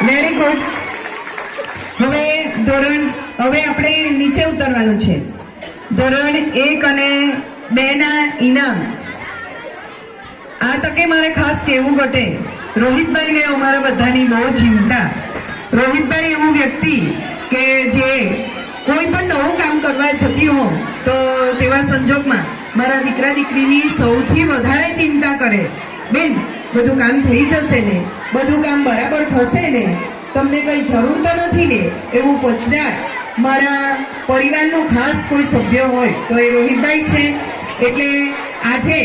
Very good. હવે આપણે નીચે ઉતરવાનું છે. ધોરણ 1 અને 2 ના ઇનામ આ તકે મારે ખાસ કહેવું ઘટે, રોહિતભાઈને અમારા બધાની બહુ ચિંતા. રોહિતભાઈ એવું વ્યક્તિ કે જે કોઈ પણ નવું કામ કરવા જતી હો તો તેવા સંજોગમાં મારા દીકરા દીકરીની સૌથી વધારે ચિંતા કરે. બેન, બધું કામ થઈ જશે ને? બધું કામ બરાબર થશે ને? તમને કઈ જરૂર તો નથી ને? એવું પૂછનાર મારા પરિવારનો ખાસ કોઈ સભ્ય હોય તો એ રોહિતભાઈ છે. એટલે આજે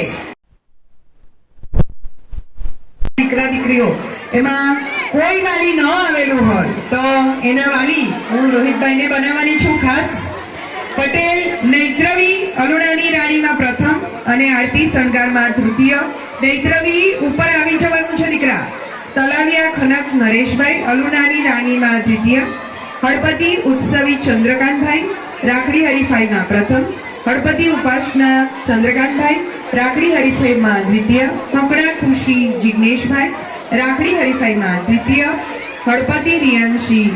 દીકરા દીકરીઓ એમાં કોઈ વાલી ન આવેલું હોય તો એના વાલી હું રોહિતભાઈને બનાવવાની છું. ખાસ પટેલ નૈત્રવી અલુણાની રાણીમાં પ્રથમ અને આરતી શણગારમાં તૃતીય. નૈત્રવી ઉપર આવી જવાનું છે દીકરા. તલાવિયા ખનક નરેશભાઈ અલુણાની રાણીમાં દ્વિતીય. હળપતિ ઉત્સવી ચંદ્રકાંતભાઈ રાખડી હરીફાઈમાં પ્રથમ. હળપતિ ઉપાસના ચંદ્રકાંતભાઈ રાખડી હરીફાઈમાં દ્વિતીય. કોકડા ખુશી જિગ્નેશભાઈ રાખડી હરીફાઈમાં દ્વિતીય. હળપતિ રિયાંશી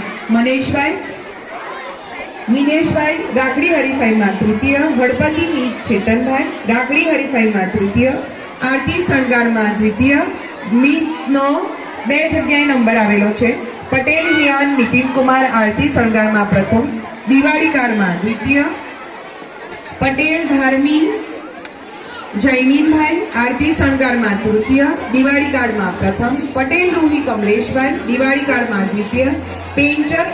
મિનેશભાઈ રાખડી હરીફાઈમાં તૃતીય. હળપતિ મીત ચેતનભાઈ રાખડી હરીફાઈમાં તૃતીય. આરતી શણગારમાં દ્વિતીય. મીતનો 2 જગ્યાએ નંબર આવેલો છે. પટેલ હિયાન નીતિનકુમાર આરતી શણગારમાં પ્રથમ. દિવાળી કાળમાં દ્વિતીય. પટેલ ધાર્મી જયમીનભાઈ આરતી શણગારમાં તૃતીય. દિવાળી કાળમાં પ્રથમ. પટેલ રૂહી કમલેશભાઈ દિવાળી કાળમાં દ્વિતીય. પેઇન્ટર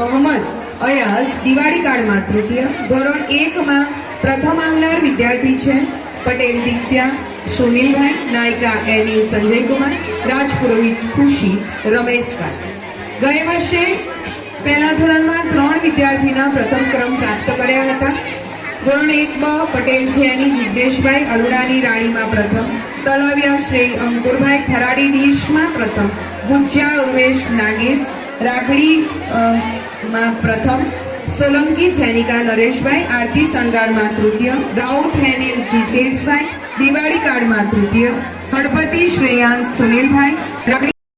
અહમદ અયાઝ દિવાળી કાળમાં તૃતીય. ધોરણ 1 માં પ્રથમ આવનાર વિદ્યાર્થી છે પટેલ દિત્યા સુનિલભાઈ. નાયિકા એની સંજયકુમાર. રાજપુરોહિત ખુશી રમેશભાઈ. ગયા વર્ષે પહેલા ધોરણમાં 3 વિદ્યાર્થીના પ્રથમ ક્રમ પ્રાપ્ત કર્યા હતા. ધોરણ 1 પટેલ જેની જિગ્નેશભાઈ અલુડાની રાણીમાં પ્રથમ. તલાવિયા શ્રી અંકુરભાઈ ખરાડી ડીશમાં પ્રથમ. ગુજ્જા ઉર્વેશ નાગેશ રાખડી માં પ્રથમ. સોલંકી જેનિકા નરેશભાઈ આરતી શણગારમાં તૃતીય. રાઉત હેનિલ જીતેશભાઈ દિવાળી કાળમાં તૃતીય. હળપતિ શ્રેયાંશ સુનિલભાઈ